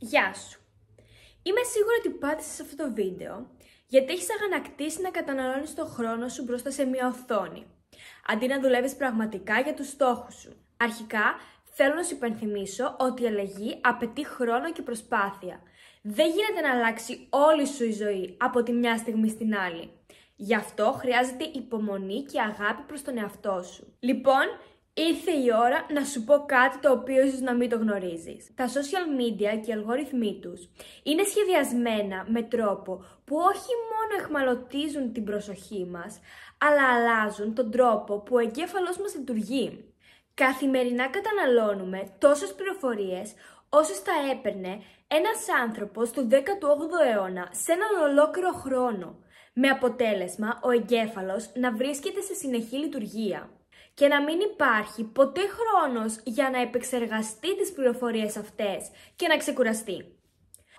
Γεια σου! Είμαι σίγουρη ότι πάτησες αυτό το βίντεο γιατί έχεις αγανακτήσει να καταναλώνεις τον χρόνο σου μπροστά σε μια οθόνη, αντί να δουλεύεις πραγματικά για τους στόχους σου. Αρχικά, θέλω να σου υπενθυμίσω ότι η αλλαγή απαιτεί χρόνο και προσπάθεια. Δεν γίνεται να αλλάξει όλη σου η ζωή από τη μια στιγμή στην άλλη. Γι' αυτό χρειάζεται υπομονή και αγάπη προς τον εαυτό σου. Λοιπόν, ήρθε η ώρα να σου πω κάτι το οποίο ίσως να μην το γνωρίζεις. Τα social media και οι αλγόριθμοί τους είναι σχεδιασμένα με τρόπο που όχι μόνο εχμαλωτίζουν την προσοχή μας, αλλά αλλάζουν τον τρόπο που ο εγκέφαλός μας λειτουργεί. Καθημερινά καταναλώνουμε τόσες πληροφορίες όσες θα έπαιρνε ένας άνθρωπος του 18ου αιώνα σε έναν ολόκληρο χρόνο, με αποτέλεσμα ο εγκέφαλος να βρίσκεται σε συνεχή λειτουργία και να μην υπάρχει ποτέ χρόνος για να επεξεργαστεί τις πληροφορίες αυτές και να ξεκουραστεί.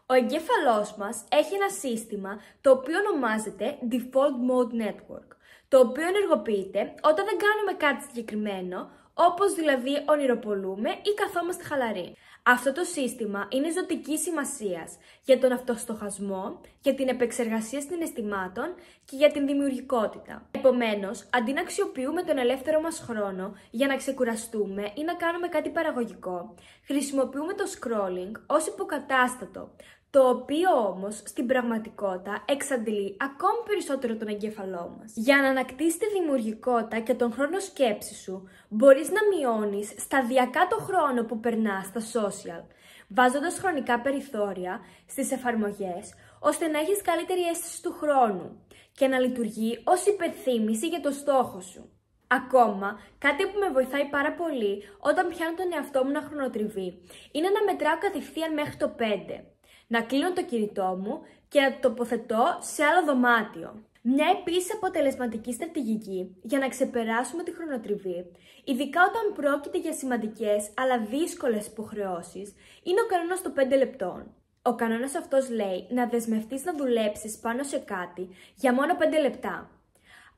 Ο εγκέφαλός μας έχει ένα σύστημα το οποίο ονομάζεται Default Mode Network, το οποίο ενεργοποιείται όταν δεν κάνουμε κάτι συγκεκριμένο, όπως δηλαδή ονειροπολούμε ή καθόμαστε χαλαροί. Αυτό το σύστημα είναι ζωτικής σημασίας για τον αυτοστοχασμό, για την επεξεργασία συναισθημάτων και για την δημιουργικότητα. Επομένως, αντί να αξιοποιούμε τον ελεύθερο μας χρόνο για να ξεκουραστούμε ή να κάνουμε κάτι παραγωγικό, χρησιμοποιούμε το scrolling ως υποκατάστατο, το οποίο όμως στην πραγματικότητα εξαντλεί ακόμη περισσότερο τον εγκέφαλό μας. Για να ανακτήσεις τη δημιουργικότητα και τον χρόνο σκέψης σου, μπορείς να μειώνεις σταδιακά το χρόνο που περνάς στα social, βάζοντας χρονικά περιθώρια στις εφαρμογές, ώστε να έχεις καλύτερη αίσθηση του χρόνου και να λειτουργεί ως υπενθύμηση για το στόχο σου. Ακόμα, κάτι που με βοηθάει πάρα πολύ όταν πιάνω τον εαυτό μου να χρονοτριβεί, είναι να μετράω κατευθείαν μέχρι το 5. Να κλείνω το κινητό μου και να το τοποθετώ σε άλλο δωμάτιο. Μια επίσης αποτελεσματική στρατηγική για να ξεπεράσουμε τη χρονοτριβή, ειδικά όταν πρόκειται για σημαντικές αλλά δύσκολες υποχρεώσεις, είναι ο κανόνας των 5 λεπτών. Ο κανόνας αυτός λέει να δεσμευτείς να δουλέψεις πάνω σε κάτι για μόνο 5 λεπτά.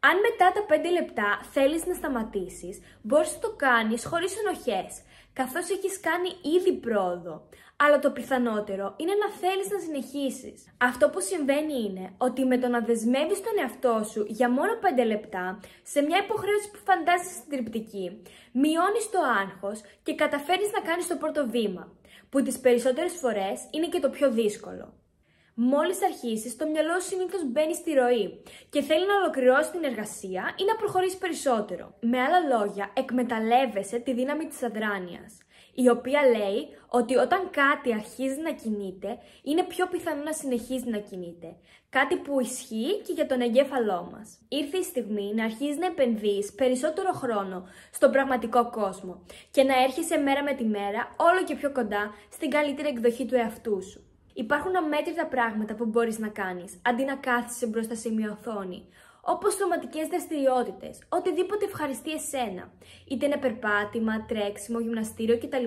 Αν μετά τα 5 λεπτά θέλεις να σταματήσεις, μπορείς να το κάνεις χωρίς ενοχές, καθώς έχεις κάνει ήδη πρόοδο. Αλλά το πιθανότερο είναι να θέλεις να συνεχίσεις. Αυτό που συμβαίνει είναι ότι με το να δεσμεύεις τον εαυτό σου για μόνο 5 λεπτά σε μια υποχρέωση που φαντάζεσαι συντριπτική, μειώνεις το άγχος και καταφέρεις να κάνεις το πρώτο βήμα, που τις περισσότερες φορές είναι και το πιο δύσκολο. Μόλις αρχίσεις, το μυαλό σου συνήθως μπαίνει στη ροή και θέλει να ολοκληρώσει την εργασία ή να προχωρήσει περισσότερο. Με άλλα λόγια, εκμεταλλεύεσαι τη δύναμη της αδράνειας, η οποία λέει ότι όταν κάτι αρχίζει να κινείται, είναι πιο πιθανό να συνεχίζει να κινείται. Κάτι που ισχύει και για τον εγκέφαλό μας. Ήρθε η στιγμή να αρχίσεις να επενδύεις περισσότερο χρόνο στον πραγματικό κόσμο και να έρχεσαι μέρα με τη μέρα όλο και πιο κοντά στην καλύτερη εκδοχή του εαυτού σου. Υπάρχουν αμέτρητα πράγματα που μπορείς να κάνεις, αντί να κάθεσαι μπροστά σε μια οθόνη, όπως σωματικές δραστηριότητες, οτιδήποτε ευχαριστεί εσένα, είτε είναι περπάτημα, τρέξιμο, γυμναστήριο κτλ.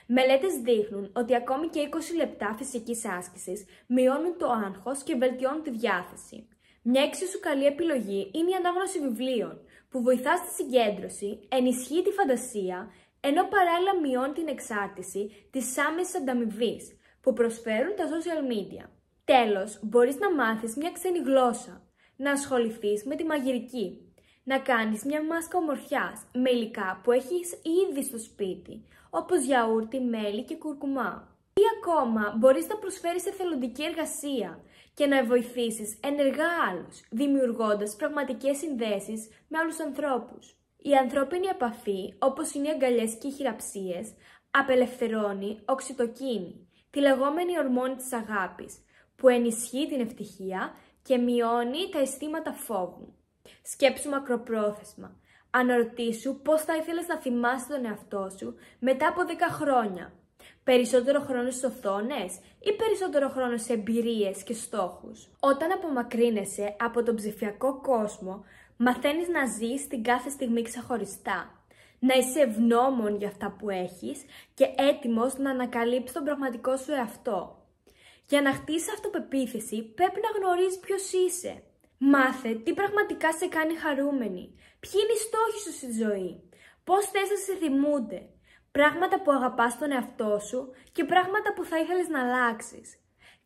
Μελέτες δείχνουν ότι ακόμη και 20 λεπτά φυσικής άσκησης μειώνουν το άγχος και βελτιώνουν τη διάθεση. Μια εξίσου καλή επιλογή είναι η ανάγνωση βιβλίων, που βοηθά στη συγκέντρωση, ενισχύει τη φαντασία, ενώ παράλληλα μειώνει την εξάρτηση της άμεσης ανταμοιβής που προσφέρουν τα social media. Τέλος, μπορείς να μάθεις μια ξένη γλώσσα, να ασχοληθείς με τη μαγειρική, να κάνεις μια μάσκα ομορφιάς με υλικά που έχεις ήδη στο σπίτι, όπως γιαούρτι, μέλι και κουρκουμά. Ή ακόμα μπορείς να προσφέρεις εθελοντική εργασία και να βοηθήσεις ενεργά άλλους, δημιουργώντας πραγματικές συνδέσεις με άλλους ανθρώπους. Η ανθρώπινη επαφή, όπως είναι οι αγκαλιές και οι χειραψίες, απελευθερώνει οξυτοκίνη, τη λεγόμενη ορμόνη της αγάπης, που ενισχύει την ευτυχία και μειώνει τα αισθήματα φόβου. Σκέψου μακροπρόθεσμα. Αναρωτήσου πώς θα ήθελες να θυμάσαι τον εαυτό σου μετά από 10 χρόνια. Περισσότερο χρόνο στις οθόνες ή περισσότερο χρόνο σε εμπειρίες και στόχους? Όταν απομακρύνεσαι από τον ψηφιακό κόσμο, μαθαίνεις να ζεις την κάθε στιγμή ξεχωριστά. Να είσαι ευγνώμων για αυτά που έχεις και έτοιμος να ανακαλύψεις τον πραγματικό σου εαυτό. Για να χτίσεις αυτοπεποίθηση πρέπει να γνωρίζεις ποιος είσαι. Μάθε τι πραγματικά σε κάνει χαρούμενη, ποιοι είναι οι στόχοι σου στη ζωή, πώς θες να σε θυμούνται, πράγματα που αγαπάς στον εαυτό σου και πράγματα που θα ήθελες να αλλάξεις.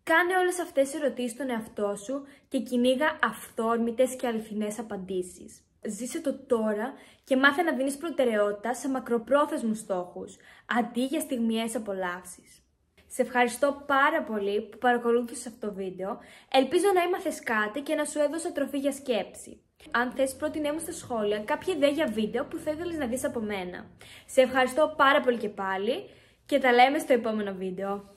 Κάνε όλες αυτές τις ερωτήσεις στον εαυτό σου και κυνήγα αυθόρμητες και αληθινές απαντήσεις. Ζήσε το τώρα και μάθε να δίνεις προτεραιότητα σε μακροπρόθεσμους στόχους, αντί για στιγμιαίες απολαύσεις. Σε ευχαριστώ πάρα πολύ που παρακολούθησες αυτό το βίντεο. Ελπίζω να έμαθες κάτι και να σου έδωσα τροφή για σκέψη. Αν θες, πρότεινέ μου στα σχόλια κάποια ιδέα για βίντεο που θα ήθελες να δεις από μένα. Σε ευχαριστώ πάρα πολύ και πάλι και τα λέμε στο επόμενο βίντεο.